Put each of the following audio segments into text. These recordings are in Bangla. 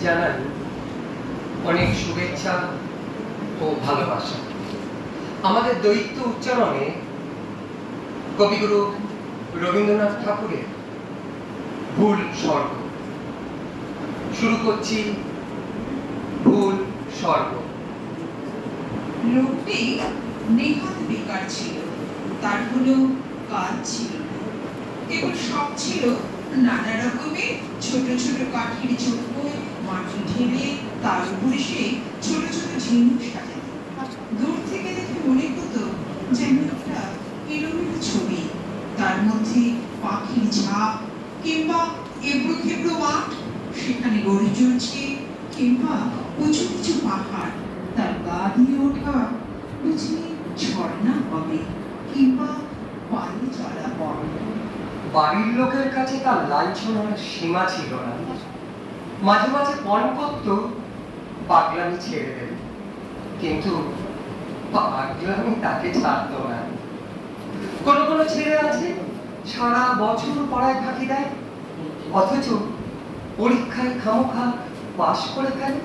জানাই অনেক শুভেচ্ছা ও ভালোবাসা। আমাদের দৈত্য উচ্চারণে কবিগুরু রবীন্দ্রনাথ ঠাকুরের ভুল স্বর্গ। শুরু করছি ভুল স্বর্গ। লোকটি নেহাত বেকার ছিল, তার কোনো কাজ ছিল না, কেবল সব ছিল নানা রকমের ছোট ছোট কাঠের চৌকোয় মাটি ঢেলে তার উপরে সে ছোট ছোট ঝিনুক সাজানো। দূর থেকে দেখে মনে হতো যেন একটা এলোমেলো ছবি, তার মধ্যে পাখির ঝাঁক কিংবা এবড়ো খেবড়ো মাঠ, সেখানে গড়ে চলছে, কিংবা উঁচু নিচু পাহাড়, তার গা দিয়ে ওঠা বুঝি ঝর্ণা হবে কিংবা পানি চলা পথ। বাড়ির লোকের কাছে তার লাঞ্ছনার সীমা ছিল না। মাঝে মাঝে পণ করত পাগলামি ছেড়ে দেবে, কিন্তু পাগলামি তাকে ছাড়ত না। কোনো কোনো ছেলে আছে সারা বছর পড়ায় ফাঁকি দেয়, অথচ পরীক্ষায় খামোখা পাশ করে ফেলে।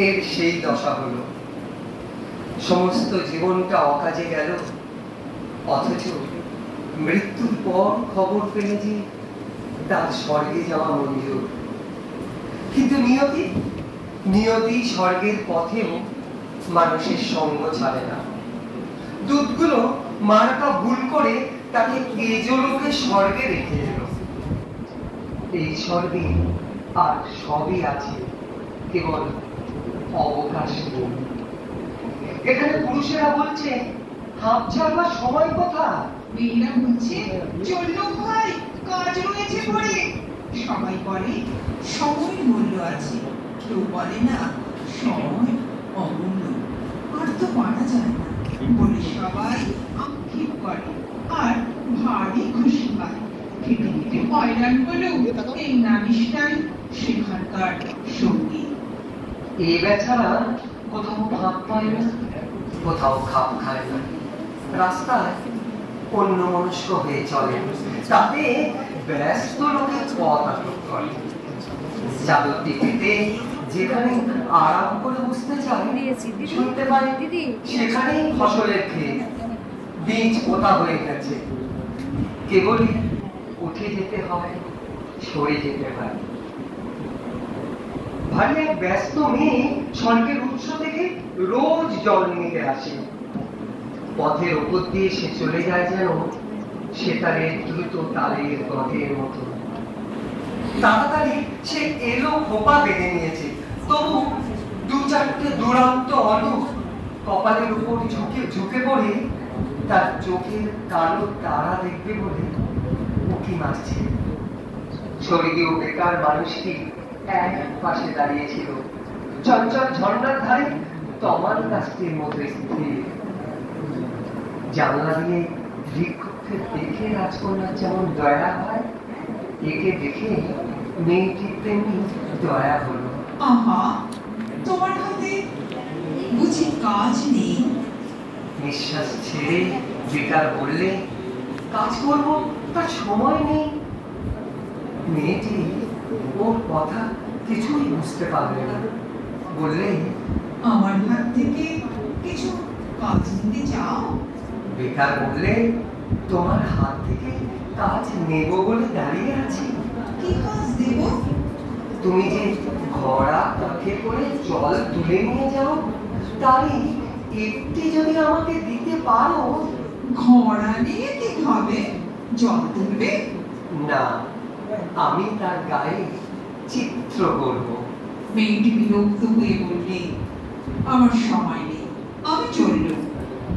এর সেই দশা হলো, সমস্ত জীবনটা অকাজে গেল, অথচ মৃত্যুর পর খবর পেলে যে তার স্বর্গে যাওয়া মঞ্জুর। কিন্তু নিয়তি স্বর্গের পথেও মানুষের সঙ্গ ছাড়ে না। দুধগুলো মার্কা ভুল করে তাকে এজলোকে স্বর্গে রেখে এল। এই স্বর্গে আর সবই আছে, কেবল অবকাশ নেই। এখানে পুরুষেরা বলছে হাঁপ ছাড়বার সময় কথা, মেয়েরা বলছে চললো ভাই, কাজ রয়েছে পরে। সবাই বলে সময়ের মূল্য আছে, কেউ বলে না সময় অমূল্য। আর তো মানা যায় না বলে সবাই আক্ষেপ করে আর ভারী খুশি পায়। খেতে খেতে হয়রান হলো এই নালিশটাই সেখানকার সঙ্গী। এ বেচারা কোথাও ভাত পায় না, কোথাও খাপ খায় না, রাস্তায় অন্যমনস্ক হয়ে চলে, তাতে ব্যস্ত লোকে পথ আটক করে। চাদরটি পেতে যেখানে আরাম করে বসতে চায়, শুনতে পাই সেখানেই ফসলের ক্ষেত, বীজ পোতা হয়ে গেছে। কেবলই উঠে যেতে হয়, সরে যেতে হয়। ভারী এক ব্যস্ত মেয়ে স্বর্গের উৎস থেকে রোজ জল নিতে আসে। পথের ওপর দিয়ে সে চলে যায় যেন সেতারের দ্রুত তালের গতের মতো। তাড়াতাড়ি সে এলো খোপা বেঁধে নিয়েছে, তবু দু চারটে দুরন্ত অলু কপালের উপর ঝুঁকে পড়ে তার চোখের কালো তারা দেখবে বলে উঁকি মারছে। স্বর্গীয় বেকার মানুষটি এক পাশে দাঁড়িয়েছিল, চঞ্চল ঝর্ণার ধারে তমাল গাছটির মধ্যে স্থির। জানলা দিয়ে বৃক্ষকে দেখে রাজকন্যার যেমন দয়া হয়, একে দেখে মেয়েটির তেমনি দয়া হলো। আহা, তোমার হাতে বুঝি কাজ নেই? নিঃশ্বাস ছেড়ে বেকার বললে, কাজ করবো তার সময় নেই। মেয়েটি ওর কথা কিছুই বুঝতে পারবে না, বললে, আমার হাত থেকে কিছু কাজ নিতে চাও? বেকার বললে, তোমার হাত থেকে কাজ নেব বলে দাঁড়িয়ে আছি। কি কাজ দেব? তুমি যে ঘোড়া কাঁধে করে জল তুলে নিয়ে যাও, তারই একটি যদি আমাকে দিতে পারো। ঘোড়া নিয়ে কি হবে? জল তুলবে? না, আমি তার গায়ে চিত্র করব। মেয়েটি বিরক্ত হয়ে বললে, আমার সময় নেই, আমি চললুম।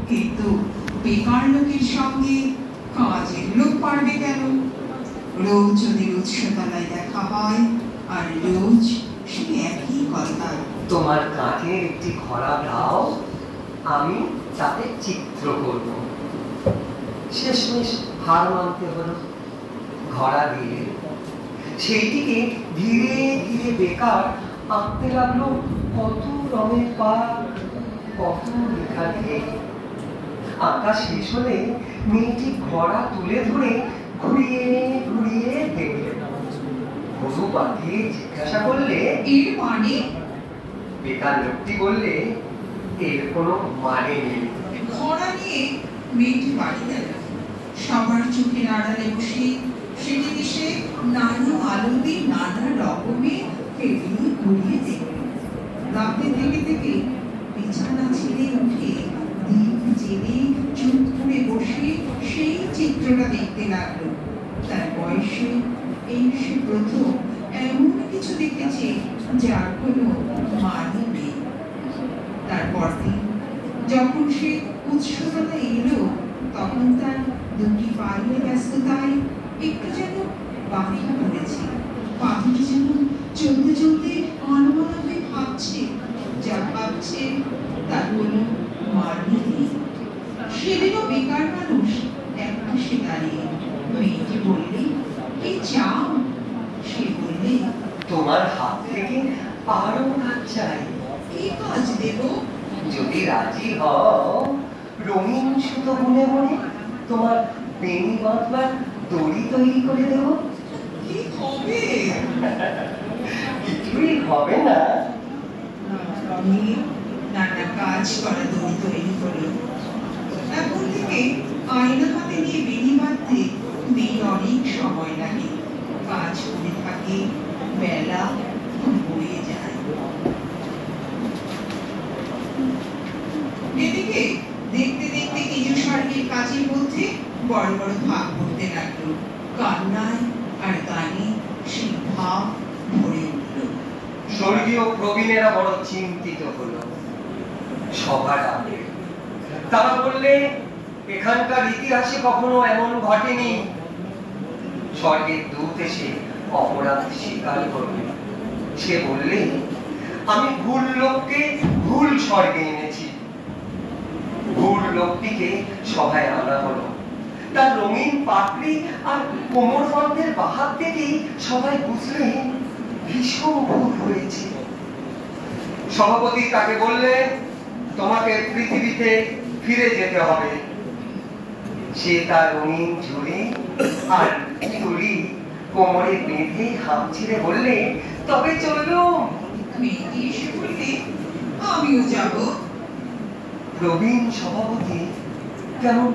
কিন্তু বেকার লোকের সঙ্গে কাজের লোক পারবে কেন? রোজ ওদের উৎসতলায় দেখা হয়, আর রোজ সে একই কথা। তোমার কাঁধের একটি ঘোড়া দাও, আমি তাতে চিত্র করব। শেষমেশ হার মানতে হলো, ঘোড়া দিয়ে সেইটিকে ধীরে ধীরে বেকার আঁকতে লাগলো কত রঙের পাক, কত লেখা দিয়ে। আঁকা শেষ হলে মেয়েটি ঘোড়া তুলে ধরে ঘুরিয়ে ঘুরিয়ে দেখলে। গরু পাঠিয়ে জিজ্ঞাসা করলে, এর মানে? বেকার লোকটি বললে, এর কোনো মানে নেই। ঘোড়া নিয়ে মেয়েটি বাড়ি গেল। সবার চোখের আড়ালে বসে সেটি সে নানা আলোতে নানা রকমে ফেরিয়ে ঘুরিয়ে দেখল। রাতে থেকে থেকে বিছানা ছেড়ে উঠে দীপ জেলে চুপ করে বসে সেই চিত্রটা দেখতে লাগলো। তার বয়সে এই সে প্রথম এমন কিছু দেখেছে যার কোনো মানে নেই। তারপর দিন যখন সে উৎসবতা এলো, তখন তার দুটি পায়ের ব্যস্ততায় একটু যেন বাঁধা পড়েছে। পাখিটি যেন চলতে চলতে আনমনা হয়ে ভাবছে, যা ভাবছে তার কোনো মানে নেই। সেদিনও বেকার মানুষ এক পাশে দাঁড়িয়ে। মেয়েটি বললে, কি চাও? সে বললে, তোমার হাত থেকে আরো কাজ চাই। কি কাজ দেব? যদি রাজি হও, রঙিন সুতো বুনে বুনে তোমার বেনি বাঁধবার দড়ি তৈরি করে দেব। কি হবে? কিছুই হবে না। রঙিন নানা কাজ করা দড়ি তৈরি করল। এখন থেকে আয়না হাতে নিয়ে বেনি বাঁধতে মেয়ে অনেক সময় লাগে। কাজ করে থাকে, বেলা বয়ে যায়। এদিকে দেখতে দেখতে কিছু শারীরিক কাজের মধ্যে বড় বড় ভাগ করতে লাগলো। কান্নায় আর গানে সেই ভাব ভরে উঠল। স্বর্গীয় প্রবীণেরা বড় চিন্তিত হলো। সভা ডাকলে তারা বললে, এখানকার ইতিহাসে কখনো এমন ঘটেনি। স্বর্গের দূত এসে অপরাধ স্বীকার করবে। সে বললে, আমি ভুল লোককে ভুল স্বর্গে এনেছি। ভুল লোকটিকে সভায় আনা হলো। তার রঙিন পাগড়ি আর কোমরবন্ধের বাহাত দেখেই সবাই বুঝলে ভীষণ ভুল হয়েছে। সভাপতি তাকে বললে, তোমাকে পৃথিবীতে ফিরে যেতে হবে। সে তার রঙিন ঝুড়ি আর তুড়ি কোমরে বেঁধে হাম ছেড়ে বললে, তবে চললুম। মেয়েটি এসে বললে, আমিও যাব। প্রবীণ সভাপতি কেমন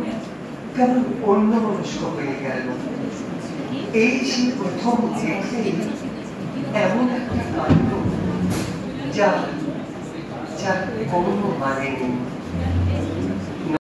কেমন অন্যমনস্ক হয়ে গেল। এই সে প্রথম দেখলে এমন একটা কাণ্ড, যার কোনো মানে নেই।